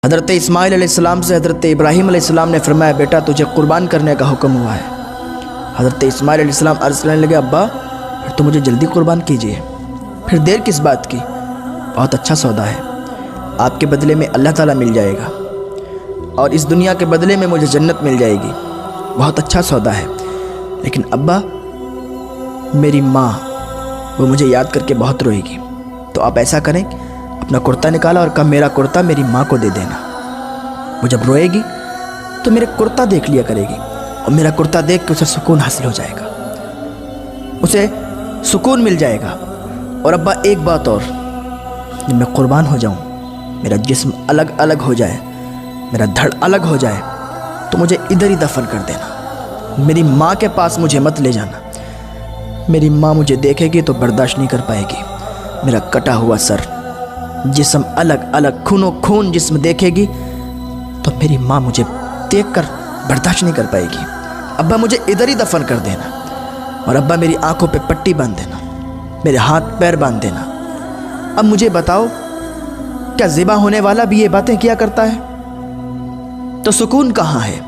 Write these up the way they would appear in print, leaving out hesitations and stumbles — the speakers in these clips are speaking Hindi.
हज़रत इस्माइल अलैहिस्सलाम से हज़रत इब्राहीम अलैहिस्सलाम ने फरमाया, बेटा तुझे कुर्बान करने का हुक्म हुआ है। हज़रत इस्माइल अलैहिस्सलाम अर्ज़ करने लगे, अब्बा फिर तो मुझे जल्दी कुर्बान कीजिए, फिर देर किस बात की। बहुत अच्छा सौदा है, आपके बदले में अल्लाह ताला मिल जाएगा और इस दुनिया के बदले में मुझे जन्नत मिल जाएगी। बहुत अच्छा सौदा है। लेकिन अब्बा, मेरी माँ वो मुझे याद करके बहुत रोएगी, तो आप ऐसा करें, अपना कुर्ता निकाला और कहा मेरा कुर्ता मेरी माँ को दे देना। वो जब रोएगी तो मेरे कुर्ता देख लिया करेगी और मेरा कुर्ता देख के उसे सुकून हासिल हो जाएगा, उसे सुकून मिल जाएगा। और अब्बा एक बात और, जब मैं कुर्बान हो जाऊँ, मेरा जिस्म अलग अलग हो जाए, मेरा धड़ अलग हो जाए, तो मुझे इधर ही दफन कर देना। मेरी माँ के पास मुझे मत ले जाना। मेरी माँ मुझे देखेगी तो बर्दाश्त नहीं कर पाएगी। मेरा कटा हुआ सर, जिस्म अलग अलग, खूनो खून जिस्म देखेगी तो मेरी माँ मुझे देखकर बर्दाश्त नहीं कर पाएगी। अब्बा मुझे इधर ही दफन कर देना और अब्बा मेरी आंखों पे पट्टी बांध देना, मेरे हाथ पैर बांध देना। अब मुझे बताओ, क्या ज़िबा होने वाला भी ये बातें किया करता है? तो सुकून कहाँ है?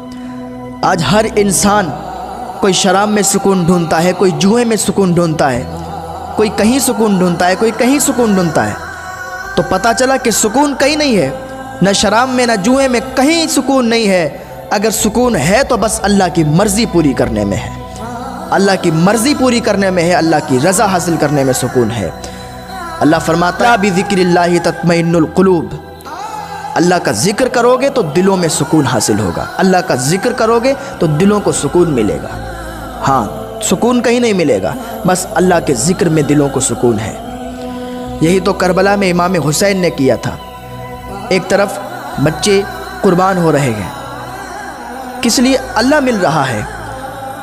आज हर इंसान कोई शराब में सुकून ढूंढता है, कोई जुए में सुकून ढूंढता है, कोई कहीं सुकून ढूंढता है, कोई कहीं सुकून ढूंढता है। तो पता चला कि सुकून कहीं नहीं है, न शराब में न जुए में, कहीं सुकून नहीं है। अगर सुकून है तो बस अल्लाह की मर्ज़ी पूरी करने में है, अल्लाह की मर्ज़ी पूरी करने में है, अल्लाह की रज़ा हासिल करने में सुकून है। अल्लाह फरमाता है बिज़िक्रिल्लाहि तत्मइन्नुल क़ुलूब, अल्लाह का जिक्र करोगे तो दिलों में सुकून हासिल होगा, अल्लाह का जिक्र करोगे तो दिलों को सुकून मिलेगा। हाँ, सुकून कहीं नहीं मिलेगा, बस अल्लाह के जिक्र में दिलों को सुकून है। यही तो करबला में इमाम हुसैन ने किया था। एक तरफ बच्चे कुर्बान हो रहे हैं, किस लिए? अल्लाह मिल रहा है।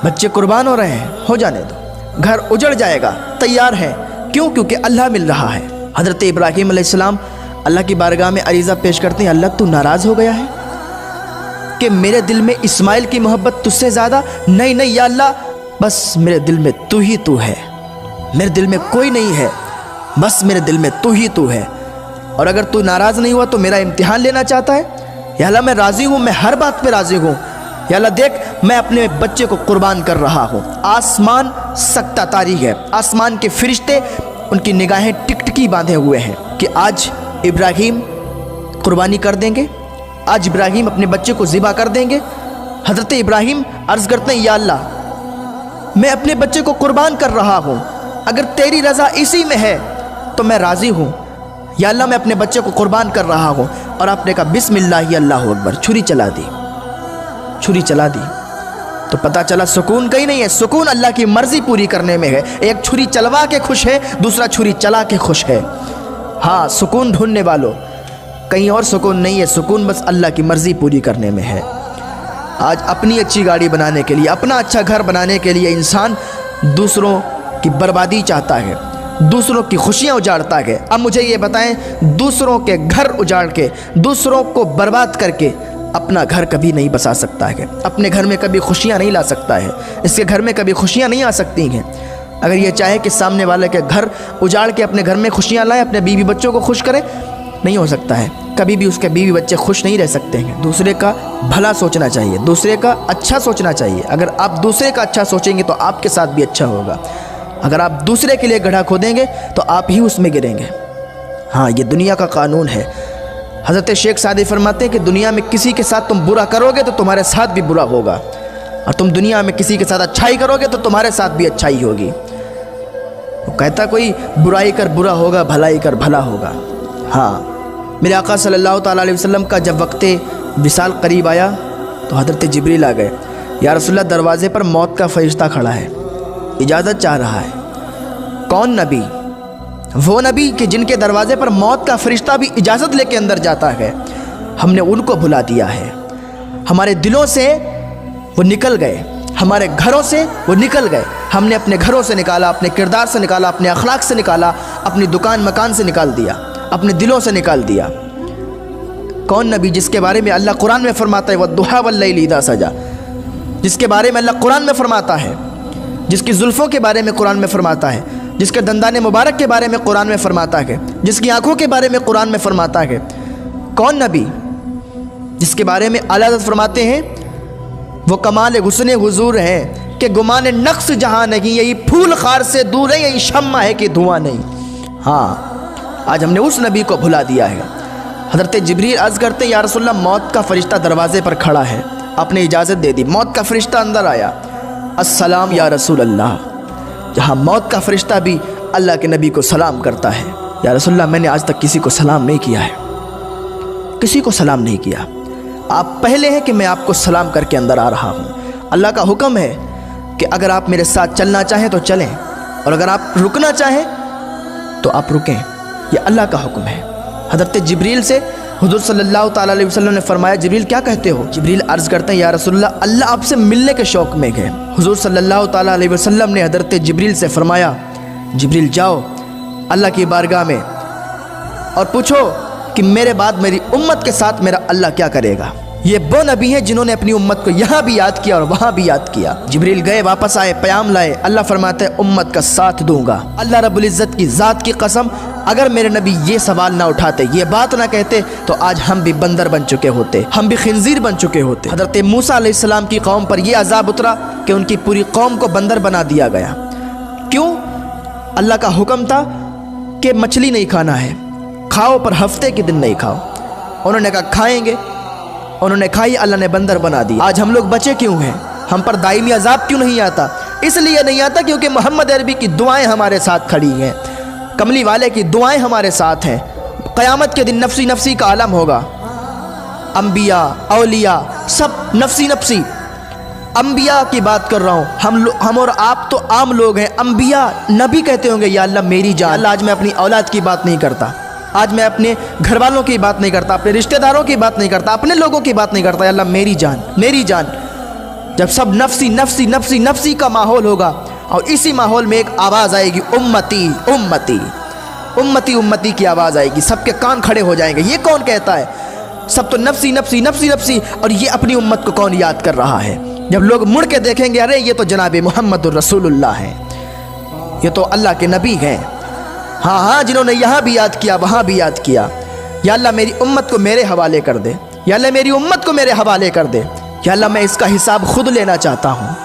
बच्चे कुर्बान हो रहे हैं, हो जाने दो, घर उजड़ जाएगा, तैयार है। क्यों? क्योंकि अल्लाह मिल रहा है। हज़रत इब्राहीम अलैहिस्सलाम अल्लाह की बारगाह में अरीज़ा पेश करते हैं, अल्लाह तू नाराज़ हो गया है कि मेरे दिल में इस्माइल की मोहब्बत तुझसे ज़्यादा? नहीं नहीं या अल्लाह, बस मेरे दिल में तू ही तू है, मेरे दिल में कोई नहीं है, बस मेरे दिल में तू ही तू है। और अगर तू नाराज़ नहीं हुआ तो मेरा इम्तिहान लेना चाहता है? या अल्लाह मैं राज़ी हूँ, मैं हर बात पे राज़ी हूँ। या अल्लाह देख, मैं अपने बच्चे को कुर्बान कर रहा हूँ। आसमान सकता तारी है, आसमान के फरिश्ते उनकी निगाहें टिकटिकी बांधे हुए हैं कि आज इब्राहीम कुर्बानी कर देंगे, आज इब्राहीम अपने बच्चे को ज़िबा कर देंगे। हज़रत इब्राहीम अर्ज़ करते हैं, या अल्लाह मैं अपने बच्चे को कुर्बान कर रहा हूँ, अगर तेरी रज़ा इसी में है तो मैं राज़ी हूँ। या अल्लाह मैं अपने बच्चे को कुर्बान कर रहा हूँ। और आपने कहा बिस्मिल्लाह अल्लाहु अकबर, छुरी चला दी, छुरी चला दी। तो पता चला सुकून कहीं नहीं है, सुकून अल्लाह की मर्ज़ी पूरी करने में है। एक छुरी चलवा के खुश है, दूसरा छुरी चला के खुश है। हाँ, सुकून ढूंढने वालों, कहीं और सुकून नहीं है, सुकून बस अल्लाह की मर्ज़ी पूरी करने में है। आज अपनी अच्छी गाड़ी बनाने के लिए, अपना अच्छा घर बनाने के लिए इंसान दूसरों की बर्बादी चाहता है, दूसरों की खुशियाँ उजाड़ता है। अब मुझे ये बताएं, दूसरों के घर उजाड़ के, दूसरों को बर्बाद करके अपना घर कभी नहीं बसा सकता है, अपने घर में कभी खुशियाँ नहीं ला सकता है, इसके घर में कभी खुशियाँ नहीं आ सकती हैं। अगर ये चाहे कि सामने वाले के घर उजाड़ के अपने घर में खुशियाँ लाए, अपने बीवी बच्चों को खुश करे, नहीं हो सकता है। कभी भी उसके बीवी बच्चे खुश नहीं रह सकते हैं। दूसरे का भला सोचना चाहिए, दूसरे का अच्छा सोचना चाहिए। अगर आप दूसरे का अच्छा सोचेंगे तो आपके साथ भी अच्छा होगा। अगर आप दूसरे के लिए गड्ढा खोदेंगे तो आप ही उसमें गिरेंगे। हाँ, ये दुनिया का कानून है। हज़रत शेख सादी फरमाते हैं कि दुनिया में किसी के साथ तुम बुरा करोगे तो तुम्हारे साथ भी बुरा होगा, और तुम दुनिया में किसी के साथ अच्छाई करोगे तो तुम्हारे साथ भी अच्छाई होगी। वो कहता कोई बुराई कर बुरा होगा, भलाई कर भला होगा। हाँ, मेरे आका सल्लल्लाहु ताला अलैहि वसल्लम का जब वक्ते विसाल करीब आया तो हज़रत जिब्रील आ गए। या रसूलल्लाह, दरवाज़े पर मौत का फरिश्ता खड़ा है, इजाज़त चाह रहा है। कौन नबी? वो नबी कि जिनके दरवाज़े पर मौत का फरिश्ता भी इजाज़त लेके अंदर जाता है। हमने उनको भुला दिया है, हमारे दिलों से वो निकल गए, हमारे घरों से वो निकल गए। हमने अपने घरों से निकाला, अपने किरदार से निकाला, अपने अखलाक से निकाला, अपनी दुकान मकान से निकाल दिया, अपने दिलों से निकाल दिया। कौन नबी जिसके बारे में अल्लाह कुरान में फरमाता है वद्दुहा वल्लैलि इज़ा सजा, जिसके बारे में अल्लाह कुरान में फरमाता है, जिसकी जुल्फ़ों के बारे में कुरान में फरमाता है, जिसके दंदाने मुबारक के बारे में कुरान में फरमाता है, जिसकी आंखों के बारे में कुरान में फरमाता है। कौन नबी? जिसके बारे में आला हज़रत फरमाते हैं वो कमाल हुस्न हुजूर है कि गुमान नक्स जहाँ नहीं, यही फूल खार से दूर है, यही शम्मा है कि धुआं नहीं। हाँ, आज हमने उस नबी को भुला दिया है। हज़रत जिब्रील अर्ज़ करते या रसूलल्लाह मौत का फ़रिश्ता दरवाज़े पर खड़ा है, आपने इजाज़त दे दी। मौत का फ़रिश्ता अंदर आया, अस्सलाम या रसूल अल्लाह। जहाँ मौत का फ़रिश्ता भी अल्लाह के नबी को सलाम करता है, या रसूलल्लाह मैंने आज तक किसी को सलाम नहीं किया है, किसी को सलाम नहीं किया। आप पहले हैं कि मैं आपको सलाम करके अंदर आ रहा हूँ। अल्लाह का हुक्म है कि अगर आप मेरे साथ चलना चाहें तो चलें, और अगर आप रुकना चाहें तो आप रुकें। यह अल्लाह का हुक्म है। हज़रत जिब्रील से हुज़ूर सल्लल्लाहु ताला अलैहि वसल्लम ने फरमाया, जिब्रील क्या कहते हो? जिब्रील अर्ज़ करते हैं, या रसूलल्लाह अल्लाह आपसे मिलने के शौक़ में गए। हुज़ूर सल्लल्लाहु ताला अलैहि वसल्लम ने हज़रत जिब्रील से फरमाया, जिब्रील जाओ अल्लाह की बारगाह में और पूछो कि मेरे बाद मेरी उम्मत के साथ मेरा अल्लाह क्या करेगा। ये वो नबी हैं जिन्होंने अपनी उम्मत को यहाँ भी याद किया और वहाँ भी याद किया। जिब्रील गए, वापस आए, प्याम लाए। अल्लाह फरमाते हैं उम्मत का साथ दूंगा। अल्लाह रब्बुल इज़्ज़त की ज़ात की कसम, अगर मेरे नबी ये सवाल ना उठाते, ये बात ना कहते, तो आज हम भी बंदर बन चुके होते, हम भी खिंजीर बन चुके होते। हज़रत मूसा अलैहिस्सलाम की कौम पर यह अज़ाब उतरा कि उनकी पूरी कौम को बंदर बना दिया गया। क्यों? अल्लाह का हुक्म था कि मछली नहीं खाना है, खाओ पर हफ्ते के दिन नहीं खाओ। उन्होंने कहा खाएंगे, उन्होंने खाई, अल्लाह ने बंदर बना दी। आज हम लोग बचे क्यों हैं? हम पर दायमी अजाब क्यों नहीं आता? इसलिए नहीं आता क्योंकि मोहम्मद अरबी की दुआएं हमारे साथ खड़ी हैं, कमली वाले की दुआएं हमारे साथ हैं। क़यामत के दिन नफसी नफसी का आलम होगा। अम्बिया औलिया सब नफसी नफसी। अम्बिया की बात कर रहा हूँ, हम और आप तो आम लोग हैं। अम्बिया नबी कहते होंगे या अल्लाह मेरी जान। अल्लाह आज मैं अपनी औलाद की बात नहीं करता, आज मैं अपने घर वालों की बात नहीं करता, अपने रिश्तेदारों की बात नहीं करता, अपने लोगों की बात नहीं करता। अल्लाह मेरी जान, मेरी जान। जब सब नफसी नफसी नफसी नफसी का माहौल होगा और इसी माहौल में एक आवाज़ आएगी, उम्मती उम्मती उम्मती उम्मती की आवाज़ आएगी, सबके कान खड़े हो जाएंगे। ये कौन कहता है? सब तो नफसी नफसी नफसी नफसी, और ये अपनी उम्मत को कौन याद कर रहा है? जब लोग मुड़ के देखेंगे, अरे ये तो जनाब मोहम्मद रसूलुल्लाह हैं, ये तो अल्लाह के नबी हैं। हाँ हाँ, जिन्होंने यहाँ भी याद किया वहाँ भी याद किया। या अल्लाह मेरी उम्मत को मेरे हवाले कर दे, या अल्लाह मेरी उम्मत को मेरे हवाले कर दे, या अल्लाह मैं इसका हिसाब खुद लेना चाहता हूँ।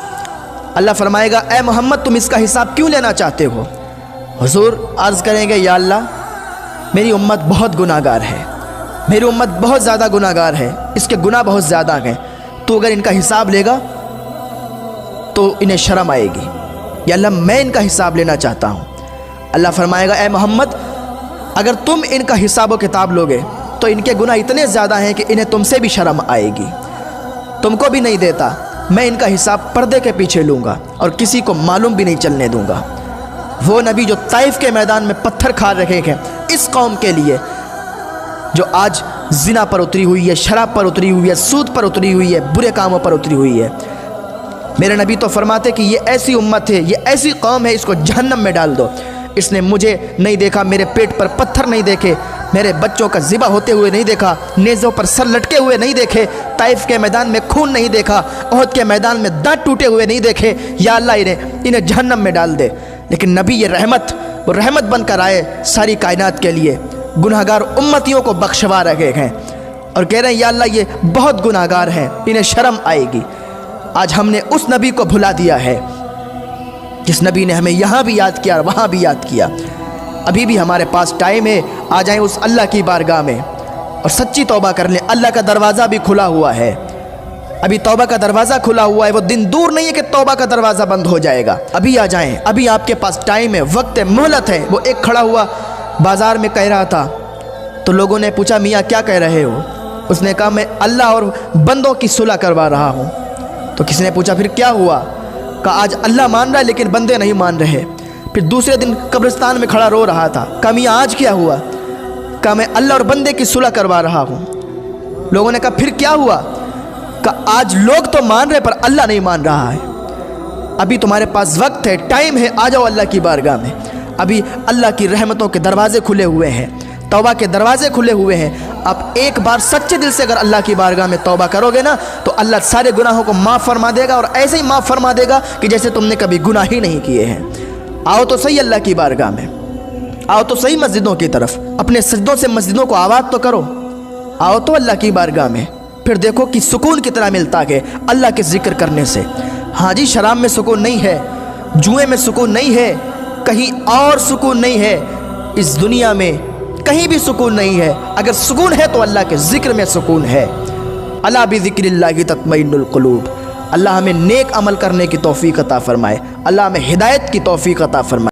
अल्लाह फरमाएगा, ए मोहम्मद तुम इसका हिसाब क्यों लेना चाहते हो? हुजूर अर्ज़ करेंगे, या अल्लाह मेरी उम्मत बहुत गुनाहगार है, मेरी उम्मत बहुत ज़्यादा गुनाहगार है, इसके गुनाह बहुत ज़्यादा हैं। तो अगर इनका हिसाब लेगा तो इन्हें शर्म आएगी। या अल्लाह मैं इनका हिसाब लेना चाहता हूँ। अल्लाह फरमाएगा, ए मोहम्मद अगर तुम इनका हिसाब व किताब लोगे तो इनके गुनाह इतने ज़्यादा हैं कि इन्हें तुमसे भी शर्म आएगी। तुमको भी नहीं देता, मैं इनका हिसाब पर्दे के पीछे लूँगा और किसी को मालूम भी नहीं चलने दूँगा। वो नबी जो ताइफ के मैदान में पत्थर खा रहे हैं इस कौम के लिए, जो आज जिना पर उतरी हुई है, शराब पर उतरी हुई है, सूद पर उतरी हुई है, बुरे कामों पर उतरी हुई है। मेरे नबी तो फरमाते कि ये ऐसी उम्मत है, ये ऐसी कौम है, इसको जहन्नम में डाल दो। इसने मुझे नहीं देखा, मेरे पेट पर पत्थर नहीं देखे, मेरे बच्चों का ज़िबा होते हुए नहीं देखा, नेज़ों पर सर लटके हुए नहीं देखे, ताइफ के मैदान में खून नहीं देखा, ओहद के मैदान में दांत टूटे हुए नहीं देखे। या अल्लाह इन्हें जहन्नम में डाल दे। लेकिन नबी ये रहमत, वो रहमत बनकर आए सारी कायनात के लिए, गुनाहगार उम्मतियों को बख्शवा रहे हैं और कह रहे हैं, या अल्लाह ये बहुत गुनाहगार हैं, इन्हें शर्म आएगी। आज हमने उस नबी को भुला दिया है जिस नबी ने हमें यहाँ भी याद किया और वहाँ भी याद किया। अभी भी हमारे पास टाइम है, आ जाएं उस अल्लाह की बारगाह में और सच्ची तौबा कर लें। अल्लाह का दरवाज़ा भी खुला हुआ है, अभी तौबा का दरवाज़ा खुला हुआ है। वो दिन दूर नहीं है कि तौबा का दरवाज़ा बंद हो जाएगा। अभी आ जाएं, अभी आपके पास टाइम है, वक्त है, मोहलत है। वो एक खड़ा हुआ बाज़ार में कह रहा था, तो लोगों ने पूछा, मियाँ क्या कह रहे हो? उसने कहा, मैं अल्लाह और बंदों की सुलह करवा रहा हूँ। तो किसी ने पूछा, फिर क्या हुआ? कहा, आज अल्लाह मान रहा है लेकिन बंदे नहीं मान रहे। फिर दूसरे दिन कब्रिस्तान में खड़ा रो रहा था। कहा, मियाँ आज क्या हुआ? कहा, मैं अल्लाह और बंदे की सुलह करवा रहा हूँ। लोगों ने कहा, फिर क्या हुआ? कहा, आज लोग तो मान रहे पर अल्लाह नहीं मान रहा है। अभी तुम्हारे पास वक्त है, टाइम है, आ जाओ अल्लाह की बारगाह में। अभी अल्लाह की रहमतों के दरवाजे खुले हुए हैं, तौबा के दरवाजे खुले हुए हैं। आप एक बार सच्चे दिल से अगर अल्लाह की बारगाह में तौबा करोगे ना, तो अल्लाह सारे गुनाहों को माफ़ फरमा देगा और ऐसे ही माफ़ फरमा देगा कि जैसे तुमने कभी गुनाह ही नहीं किए हैं। आओ तो सही अल्लाह की बारगाह में, आओ तो सही मस्जिदों की तरफ, अपने सजदों से मस्जिदों को आबाद तो करो। आओ तो अल्लाह की बारगाह में, फिर देखो कि सुकून कितना मिलता है अल्लाह के ज़िक्र करने से। हाँ जी, शराब में सुकून नहीं है, जुए में सुकून नहीं है, कहीं और सुकून नहीं है, इस दुनिया में कहीं भी सुकून नहीं है। अगर सुकून है तो अल्लाह के ज़िक्र में सुकून है। अला बिज़िक्रिल्लाहि तत्मइन्नुल क़ुलूब। अल्लाह हमें नेक अमल करने की तौफ़ीक़ अता फ़रमाए, अल्लाह हमें हिदायत की तौफ़ीक़ अता फ़रमाए।